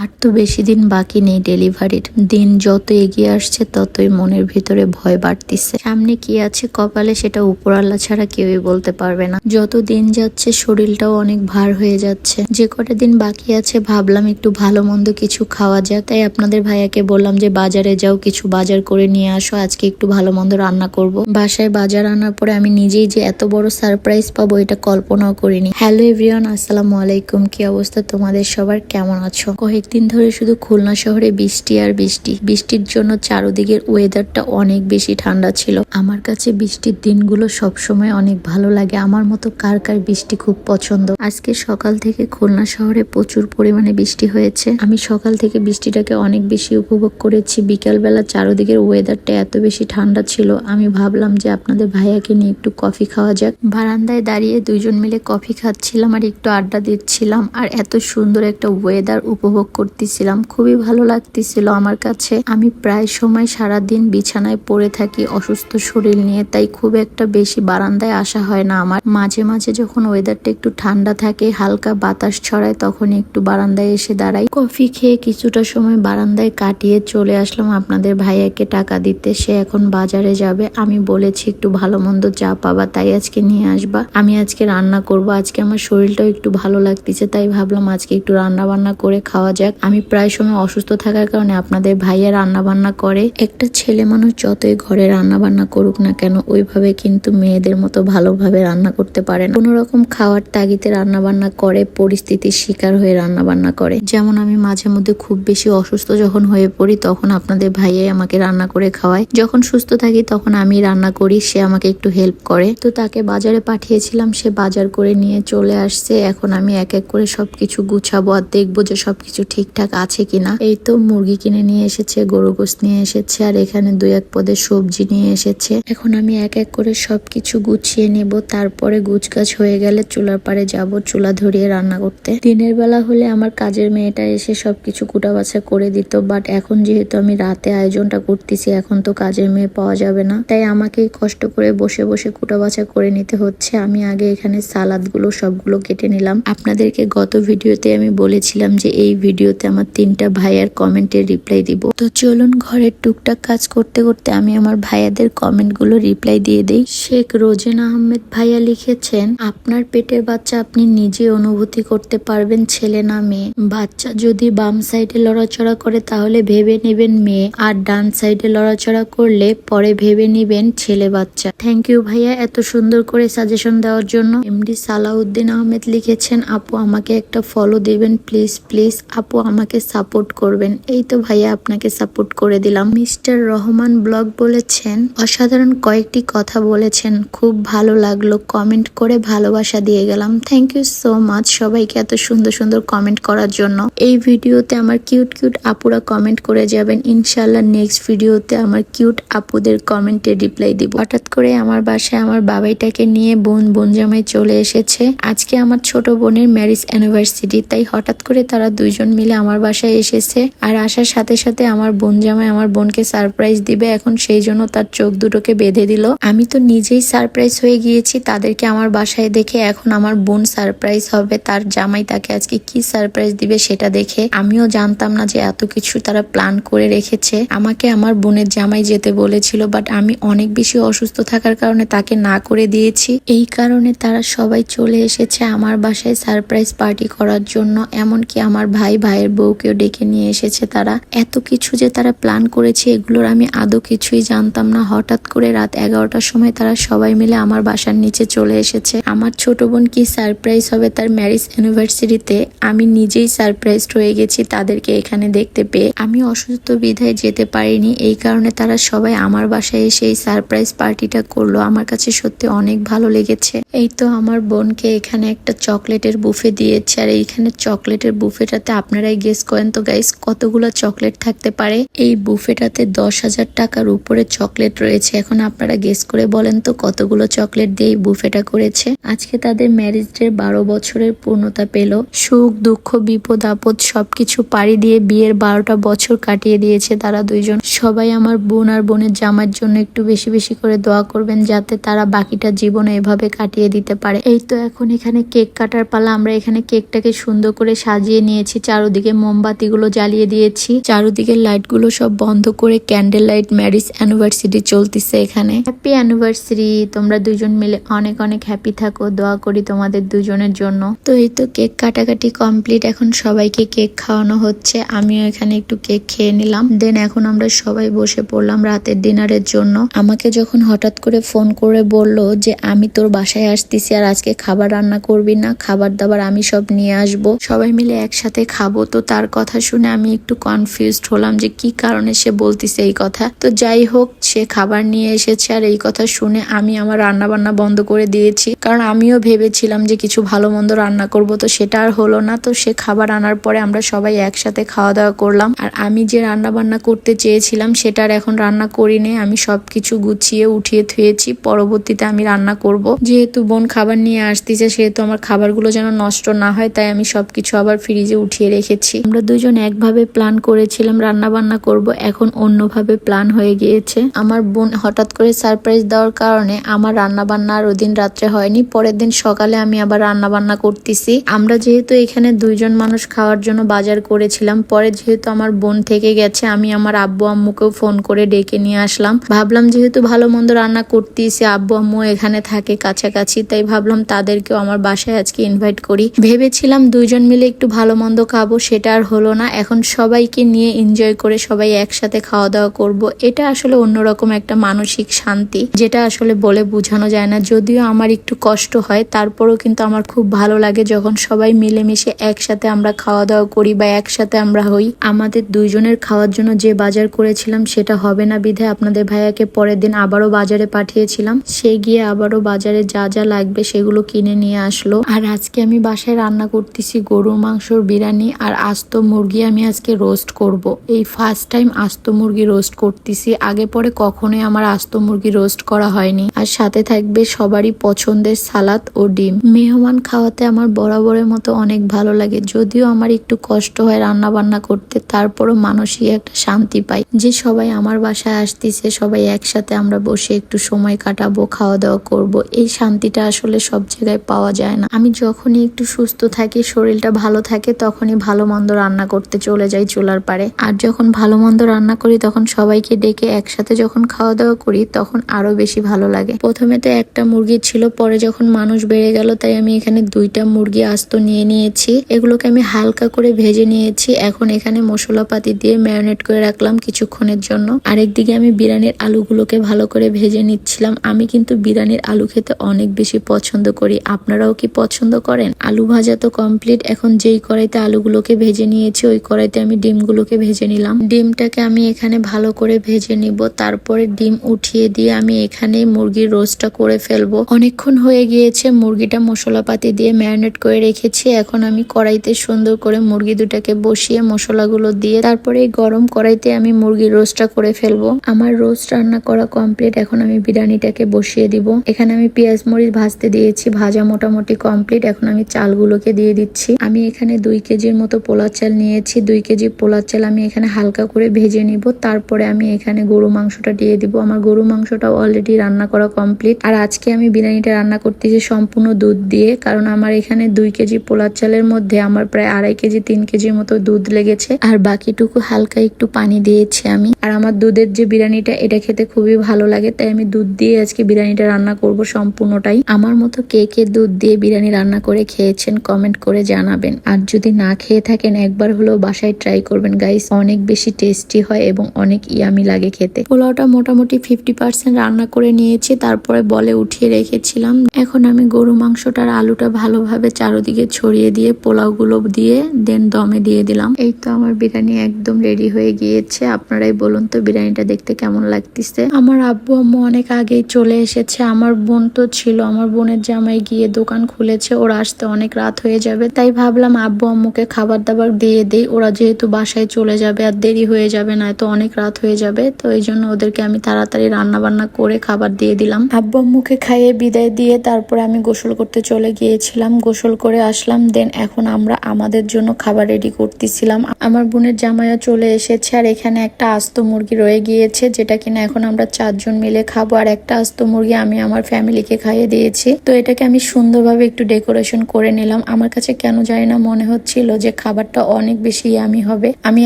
আর তো বেশি দিন বাকি নেই ডেলিভারির। দিন যত এগিয়ে আসছে ততই মনের ভিতরে ভয় বাড়তিছে। সামনে কি আছে কপালে সেটা উপরওয়ালা ছাড়া কেউই বলতে পারবে না। যত দিন যাচ্ছে শরীরটাও অনেক ভার হয়ে যাচ্ছে। যে কটা দিন বাকি আছে ভাবলাম একটু ভালো মন্দ কিছু খাওয়া যাক, তাই আপনাদের ভাইয়াকে বললাম যে বাজারে যাও, কিছু বাজার করে নিয়ে আসো, আজকে একটু ভালো মন্দ রান্না করব। বাসায় বাজার আনার পরে আমি নিজেই যে এত বড় সারপ্রাইজ পাবো এটা কল্পনাও করিনি। হ্যালো এভরিওয়ান, আসসালামু আলাইকুম। কি অবস্থা তোমাদের সবার, কেমন আছো? কয়েকদিন ধরে শুধু খুলনা শহরে বৃষ্টি আর বৃষ্টি। বৃষ্টির জন্য চারদিকের ওয়েদারটা অনেক বেশি ঠান্ডা ছিল। আমার কাছে বৃষ্টির দিনগুলো সবসময় অনেক ভালো লাগে। আমার মতো কার কার বৃষ্টি খুব পছন্দ। আজকে সকাল থেকে খুলনা শহরে প্রচুর পরিমাণে বৃষ্টি হয়েছে। আমি সকাল থেকে বৃষ্টিটাকে অনেক বেশি উপভোগ করেছি। বিকালবেলা চারদিকের ওয়েদারটা এত বেশি ঠান্ডা ছিল, আমি ভাবলাম যে আপনাদের ভাইয়াকে নিয়ে একটু কফি খাওয়া যাক। বারান্দায় দাঁড়িয়ে দুইজন মিলে কফি খাচ্ছিলাম আর একটু আড্ডা দিচ্ছিলাম, আর এত সুন্দর একটা ওয়েদার উপভোগ করতেছিলাম। খুবই ভালো লাগতেছিল আমার কাছে। আমি প্রায় সময় সারাদিন বিছানায় পড়ে থাকি অসুস্থ শরীর নিয়ে, তাই খুব একটা বেশি বারান্দায় আসা হয় না আমার। মাঝে মাঝে যখন ওয়েদারটা একটু ঠান্ডা থাকে, হালকা বাতাস ছড়ায়, তখন একটু বারান্দায় এসে দাঁড়াই। কফি খেয়ে কিছুটা সময় বারান্দায় কাটিয়ে চলে আসলাম আপনাদের ভাইয়াকে টাকা দিতে। সে এখন বাজারে যাবে। আমি বলেছি একটু ভালো মন্দ যা পাবা তাই আজকে নিয়ে আসবা। আমি আজকে রান্না করব। আজকে আমার শরীরটাও একটু ভালো লাগতেছে, তাই ভাবলাম আজকে একটু রান্না বান্না করে খাওয়া যাক। আমি প্রায় সময় অসুস্থ থাকার কারণে আপনাদের ভাইয়া রান্না বান্না করে। একটা ছেলে মানুষ যতই ঘরে রান্না বান্না করুক না কেন, ওইভাবে কিন্তু মেয়েদের মতো ভালোভাবে রান্না করতে পারে না। কোনো রকম খাওয়ার তাগিদে রান্না বান্না করে, পরিস্থিতির শিকার হয়ে রান্না বান্না করে। যেমন আমি মাঝে মধ্যে খুব বেশি অসুস্থ যখন হয়ে পড়ি, তখন আপনাদের ভাইয়াই আমাকে রান্না করে খাওয়ায়। যখন সুস্থ থাকি তখন আমি রান্না করি, সে আমাকে একটু হেল্প করে। তো তাকে বাজারে পাঠিয়েছিলাম, সে বাজার করে নিয়ে চলে আসছে। এখন আমি এক এক করে সবকিছু গুছাবো আর দেখবো যে সবকিছু ঠিকঠাক আছে কিনা। এই তো মুরগি কিনে নিয়ে এসেছে, গরু গোশত নিয়ে এসেছে, আর এখানে দুই এক পদের সবজি নিয়ে এসেছে। এখন আমি এক এক করে সবকিছু গুছিয়ে নেব। তারপরে গুছগাছ হয়ে গেলে চুলার পাড়ে যাব, চুলা ধরিয়ে রান্না করতে। দিনের বেলা হলে আমার কাজের মেয়েটা এসে সবকিছু কুটা বাছা করে দিত, বাট এখন যেহেতু আমি রাতে আয়োজনটা করতেছি, এখন তো কাজের মেয়ে পাওয়া যাবে না, তাই আমাকেই কষ্ট করে বসে বসে কুটা বাছা করে নিতে হচ্ছে। আমি আগে এখানে সালাদগুলো সবগুলো কেটে নিলাম। আপনাদেরকে গত ভিডিওতে আমি বলেছিলাম যে এই ভিডিওতে আমার 3টা ভাইয়ার কমেন্টের রিপ্লাই দিব। তো চলুন ঘরের টুকটাক কাজ করতে করতে আমি আমার ভাইয়াদের কমেন্টগুলো রিপ্লাই দিয়ে দেই। শেখ রোজেন আহমেদ ভাইয়া লিখেছেন, আপনার পেটের বাচ্চা আপনি নিজে অনুভূতি করতে পারবেন, ছেলে না মেয়ে। বাচ্চা যদি বাম সাইডে লড়াচড়া করে তাহলে ভেবে নেবেন মেয়ে, আর ডান সাইডে লড়াচড়া করলে পরে ভেবে নিবেন ছেলে বাচ্চা। থ্যাংক ইউ ভাইয়া এত সুন্দর করে সাজেশন দেওয়ার জন্য। এমডি সালাউদ্দিন আহমেদ লিখেছেন, আপু আমাকে একটা ফলো দিবেন প্লিজ প্লিজ, আপু আমাকে সাপোর্ট করবেন। এই তো ভাইয়া আপনাকে সাপোর্ট করে দিলাম। মিস্টার রহমান ব্লগ বলেছেন, অসাধারণ কয়েকটি কথা বলেছেন, খুব ভালো লাগলো, কমেন্ট করে ভালোবাসা দিয়ে গেলাম। থ্যাংক ইউ সো মাচ সবাইকে এত সুন্দর সুন্দর কমেন্ট করার জন্য। এই ভিডিওতে আমার কিউট কিউট আপুরা কমেন্ট করে যাবেন। ইনশাল্লাহ নেক্সট ভিডিওতে আমার কিউট আপুদের কমেন্টে রিপ্লাই দিব। হঠাৎ করে আমার বাসায় আমার বাবাইটাকে নিয়ে বোন জামাই চলে এসেছে। আজকে আমার ছোট বোনের ম্যারেজ অ্যানিভার্সারি, তাই হঠাৎ করে তারা দুইজন মিলে আমার বাসায় এসেছে। আর আসার সাথে সাথে আমার বোন জামাই আমার বোনকে সারপ্রাইজ দিবে, এখন সেই জন্য তার চোখ দুটোকে বেঁধে দিল। আমি তো নিজেই সারপ্রাইজ হয়ে গিয়েছি তাদেরকে আমার বাসায় দেখে। এখন আমার বোন সারপ্রাইজ হবে, তার জামাই তাকে আজকে কি সারপ্রাইজ দিবে সেটা দেখে। আমিও জানতাম না যে এত কিছু তারা প্ল্যান করে রেখেছে। আমাকে আমার বোনের জামাই যেতে বলেছিল, বাট আমি অনেক বেশি অসুস্থ থাকার কারণে তাকে না করে দিয়েছি। এই কারণে তারা সবাই চলে এসেছে আমার বাসায় সারপ্রাইজ পার্টি করার জন্য। এমনকি আমার ভাইয়ের বউকেও ডেকে নিয়ে এসেছে তারা। এত কিছু যে তারা প্ল্যান করেছে এগুলোর আমি আদৌ কিছুই জানতাম না। হঠাৎ করে রাত 11টার সময় তারা সবাই মিলে আমার বাসার নিচে চলে এসেছে। আমার ছোট বোন কি সারপ্রাইজ হবে তার ম্যারেজ অ্যানিভার্সারিতে, আমি নিজেই সারপ্রাইজ হয়ে গেছি তাদেরকে এখানে দেখতে পেয়ে। আমি অসুস্থ বিধায় যেতে পারিনি, এই কারণে তারা সবাই আমার বাসায় এসে এই সারপ্রাইজ পার্টিটা করলো। আমার কাছে সত্যি অনেক ভালো লেগেছে। এই তো আমার বোনকে এখানে একটা চকলেটের বুফে দিয়েছে, আর এইখানে চকলেটের বুফেটাতে আপনারাই গেস করেন তো গাইস কতগুলো চকলেট থাকতে পারে। এই বুফেটাতে 10,000 টাকার উপরে চকলেট রয়েছে। এখন আপনারা গেস করে বলেন তো কতগুলো চকলেট দিয়ে এই বুফেটা করেছে। আজকে তাদের ম্যারেজ ডে 12 বছরের পূর্ণতা পেল। সুখ দুঃখ বিপদ আপদ সবকিছু পাড়ি দিয়ে বিয়ের 12টা বছর কাটিয়ে দিয়েছে তারা দুইজন। সবাই আমার বোন আর বোনের জামার জন্য একটু বেশি বেশি করে দোয়া করবেন, যাতে তারা বাকিটা জীবনে এভাবে কাটিয়ে দিতে পারে। এই তো এখন এখানে কেক কাটার পালা। আমরা এখানে কেকটাকে সুন্দর করে সাজিয়ে নিয়েছি, চারদিকে চারোদিকে মোমবাতিগুলো জ্বালিয়ে দিয়েছি, চারোদিকের লাইটগুলো সব বন্ধ করে ক্যান্ডেল লাইট ম্যারেজ অ্যানিভার্সারি চলতেছে এখানে। হ্যাপি অ্যানিভার্সারি, তোমরা দুজন মিলে অনেক অনেক হ্যাপি থাকো, দোয়া করি তোমাদের দুজনের জন্য। তো এই তো কেক কাটাকাটি কমপ্লিট, এখন সবাইকে কেক খাওয়ানো হচ্ছে, আমিও এখানে একটু কেক খেয়ে নিলাম। দেন এখন আমরা সবাই বসে পড়লাম রাতের ডিনারের জন্য। আমাকে যখন হঠাৎ করে ফোন করে বলল যে আমি তোর বাসায় আসতেছি আর আজকে খাবার রান্না করবি না, খাবার দাবার আমি সব নিয়ে আসব, সবাই মিলে একসাথে খাবো, তো তার কথা শুনে আমি একটু কনফিউজড হলাম যে কি কারণে সে বলতেছে এই কথা। তো যাই হোক, সে খাবার নিয়ে এসেছে আর এই কথা শুনে আমি আমার রান্না বান্না বন্ধ করে দিয়েছি, কারণ আমিও ভেবেছিলাম যে কিছু ভালো মন্দ রান্না করব, তো সেটা আর হলো না। তো সে খাবার আনার পরে আমরা সবাই একসাথে খাওয়া দাওয়া করলাম। আর আমি যে রান্না বান্না করতে চেয়েছিলাম সেটার এখন রান্না করিনি, আমি সবকিছু গুছিয়ে উঠিয়ে থুয়েছি, পরবর্তীতে আমি রান্না করব। যেহেতু বোন খাবার নিয়ে আসতেছে সেহেতু আমার খাবারগুলো যেন নষ্ট না হয়, তাই আমি সবকিছু আবার ফ্রিজে উঠিয়ে রেখেছি। আমরা দুজন একভাবে প্ল্যান করেছিলাম রান্না বান্না করব, এখন অন্যভাবে প্ল্যান হয়ে গিয়েছে। আমার বোন হঠাৎ করে সারপ্রাইজ দেওয়ার কারণে আমার রান্না বান্না আর ওদিন রাত্রে হয়নি, পরের দিন সকালে আমি আবার রান্না বান্না করতেছি। আমরা যেহেতু এখানে দুইজন মানুষ খাওয়ার জন্য বাজার করেছিলাম, পরে যেহেতু আমার বোন থেকে গেছে, আমি আমার আব্বু আম্মুকেও ফোন করে ডেকে নিয়ে আসলাম। ভাবলাম যেহেতু ভালো মন্দ রান্না করতেছি, আব্বু আম্মু এখানে থাকে কাছাকাছি, তাই ভাবলাম তাদেরকেও আমার বাসায় আজকে ইনভাইট করি। ভেবেছিলাম দুইজন মিলে একটু ভালো মন্দ খাবো, সেটা আর হলো না। এখন সবাইকে নিয়ে এনজয় করে সবাই একসাথে খাওয়া দাওয়া করব, এটা আসলে অন্যরকম একটা মানসিক শান্তি, যেটা আসলে বলে বোঝানো যায় না। যদিও আমার একটু কষ্ট হয়, তারপরেও কিন্তু আমার খুব ভালো লাগে যখন সবাই মিলেমিশে একসাথে আমরা খাওয়া দাওয়া করি বা একসাথে আমরা হই। আমাদের দুইজনের খাওয়ার জন্য যে বাজার করেছিলাম সেটা হবে না বিধায় আপনাদের ভাইয়াকে পরের দিন আবারও বাজারে পাঠিয়েছিলাম, সে গিয়ে আবারও বাজারে যা যা লাগবে সেগুলো কিনে নিয়ে আসলো। আর আজকে আমি বাসায় রান্না করতেছি গরুর মাংসর বিরিয়ানি আর আস্ত মুরগি আমি আজকে রোস্ট করব। এই ফার্স্ট টাইম আস্ত মুরগি রোস্ট করতেছি, আগে পরে কখনোই আমার আস্ত মুরগি রোস্ট করা হয়নি। আর সাথে থাকবে সবারই পছন্দের সালাদ ও ডিম। মেহমান খাওয়াতে আমার বরাবরের মতো অনেক ভালো লাগে, যদিও আমার একটু কষ্ট হয় রান্না বান্না করতে, তারপরও মানসিক একটা শান্তি পাই যে সবাই আমার বাসায় আসতেছে, সবাই একসাথে আমরা বসে একটু সময় কাটাবো, খাওয়া দাওয়া করব। এই শান্তিটা আসলে সব জায়গায় পাওয়া যায় না। আমি যখনই একটু সুস্থ থাকি, শরীরটা ভালো থাকে, তখনই ভালো মন্দ রান্না করতে চলে যাই চুলার পারে। আর যখন ভালো মন্দ রান্না করি তখন সবাইকে ডেকে একসাথে যখন খাওয়া দাওয়া করি তখন আরো বেশি ভালো লাগে। প্রথমে তো একটা মুরগি ছিল, পরে যখন মানুষ বেড়ে গেল তাই আমি এখানে দুইটা মুরগি আস্ত নিয়ে নিয়েছি। এগুলোকে আমি হালকা করে ভেজে নিয়েছি, এখন এখানে মশলাপাতি দিয়ে ম্যারিনেট করে রাখলাম কিছুক্ষণের জন্য। আরেকদিকে আমি বিরিয়ানির আলুগুলোকে ভালো করে ভেজে নিচ্ছিলাম। আমি কিন্তু বিরিয়ানির আলু খেতে অনেক বেশি পছন্দ করি, আপনারাও কি পছন্দ করেন? আলু ভাজা তো কমপ্লিট, এখন যেই কড়াইতে আলুগুলোকে ভেজে নিয়েছি ওই কড়াইতে আমি ডিমগুলোকে ভেজে নিলাম। ডিমটাকে আমি এখানে ভালো করে ভেজে নিব, তারপরে ডিম উঠিয়ে দিয়ে আমি এখানে মুরগির রোস্টটা করে ফেলবো। অনেকক্ষণ হয়ে গিয়েছে, মুরগিটা মশলাপাতি দিয়ে ম্যারিনেট করে রেখেছি। এখন আমি কড়াইতে সুন্দর করে মুরগি দুটাকে বসিয়ে মশলাগুলো দিয়ে তারপরে এই গরম কড়াইতে আমি মুরগির রোস্টটা করে ফেলবো। আমার রোস্ট রান্না করা কমপ্লিট, এখন আমি বিরিয়ানিটাকে বসিয়ে দিব। এখানে আমি পেঁয়াজ মরিচ ভাজতে দিয়েছি, ভাজা মোটামুটি কমপ্লিট। এখন আমি চালগুলোকে দিয়ে দিচ্ছি। আমি এখানে 2 কেজির মতো পোলার চাল নিয়েছি, 2 কেজি পোলার চাল আমি এখানে হালকা করে ভেজে নিব, তারপরে আমি এখানে গরু মাংসটা দিয়ে দিব। আমার গরু মাংসটা অলরেডি রান্না করা কমপ্লিট। আর আজকে আমি বিরিয়ানিটা রান্না করতেছি সম্পূর্ণ দুধ দিয়ে, কারণ আমার এখানে 2 কেজি পোলার চালের মধ্যে আমার প্রায় 2.5 কেজি 3 কেজির মতো দুধ লেগেছে, আর বাকিটুকু হালকা একটু পানি দিয়েছি আমি। আর আমার দুধের যে বিরিয়ানিটা এটা খেতে খুবই ভালো লাগে, তাই আমি দুধ দিয়ে আজকে বিরিয়ানিটা রান্না করব সম্পূর্ণটাই। আমার মতো কে কে দুধ দিয়ে বিরিয়ানি রান্না করে খেয়েছেন কমেন্ট করে জানাবেন, আর যদি না খেয়ে থাকেন একবার হলেও বাসায় ট্রাই করবেন গাইস, অনেক বেশি টেস্টি হয় এবং অনেক ইয়ামি লাগে খেতে। পোলাওটা মোটামুটি 50% রান্না করে নিয়েছি, তারপরে বলে উঠিয়ে রেখেছিলাম। এখন আমি গরু মাংসটার আলুটা ভালোভাবে চারোদিকে ছড়িয়ে দিয়ে পোলাওগুলো দিয়ে দেন দমে দিয়ে দিলাম। এই তো আমার বিরিয়ানি একদম রেডি হয়ে গিয়েছে। আপনারাই বলুন তো বিরিয়ানিটা দেখতে কেমন লাগতেছে। আমার আব্বু আম্মু অনেক আগেই চলে এসেছে, আমার বোন তো ছিল, আমার বোনের জামাই গিয়ে দোকান খুলেছে, ওরা আসতে অনেক রাত হয়ে যাবে, তাই ভাবলাম আব্বু আম্মুকে খাবার দাবার দিয়ে দেই, ওরা যেহেতু বাসায় চলে যাবে আর দেরি হয়ে যাবে, না তো অনেক রাত হয়ে যাবে, তো এই জন্য ওদেরকে আমি তাড়াতাড়ি রান্না বান্না করে খাবার দিয়ে দিলাম। আব্বু আম্মুকে খাইয়ে বিদায় দিয়ে তারপরে আমি গোসল করতে চলে গিয়েছিলাম, গোসল করে আসলাম। দেন এখন আমরা আমাদের জন্য খাবার রেডি করতেছিলাম। আমার বোনের জামাইও চলে এসেছে, আর এখানে একটা আস্ত মুরগি রয়ে গিয়েছে যেটা কিনা এখন আমরা 4 জন মিলে খাবো, আর একটা আস্ত মুরগি আমি আমার ফ্যামিলিকে খাইয়ে দিয়েছি। তো এটাকে আমি সুন্দরভাবে একটু ডেকোরেশন করে নিলাম। আমার কাছে কেন জানি না মনে হচ্ছিল যে খাবারটা অনেক বেশি ইয়ামি হবে। আমি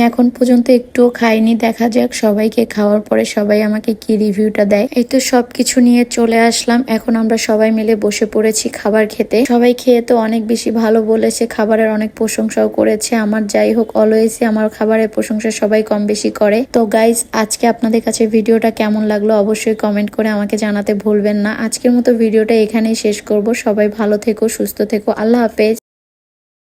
এখন পর্যন্ত একটুও খাইনি, দেখা যাক সবাইকে খাওয়ার পরে সবাই আমাকে কি রিভিউটা দেয়। এই তো সবকিছু নিয়ে চলে আসলাম, এখন আমরা সবাই মিলে বসে পড়েছি খাবার খেতে। সবাই খেয়ে তো অনেক বেশি ভালো বলেছে, খাবারের অনেক প্রশংসাও করেছে। আমার যাই হোক অলওয়েজই আমার খাবারের প্রশংসা সবাই কম বেশি করে। তো গাইজ আজকে আপনাদের কাছে ভিডিওটা কেমন লাগলো অবশ্যই কমেন্ট করে আমাকে জানাতে ভুলবেন না। আজকের মতো ভিডিওটা এখানেই শেষ করব। সবাই ভালো থেকো, সুস্থ থেকো, আল্লাহ হাফেজ।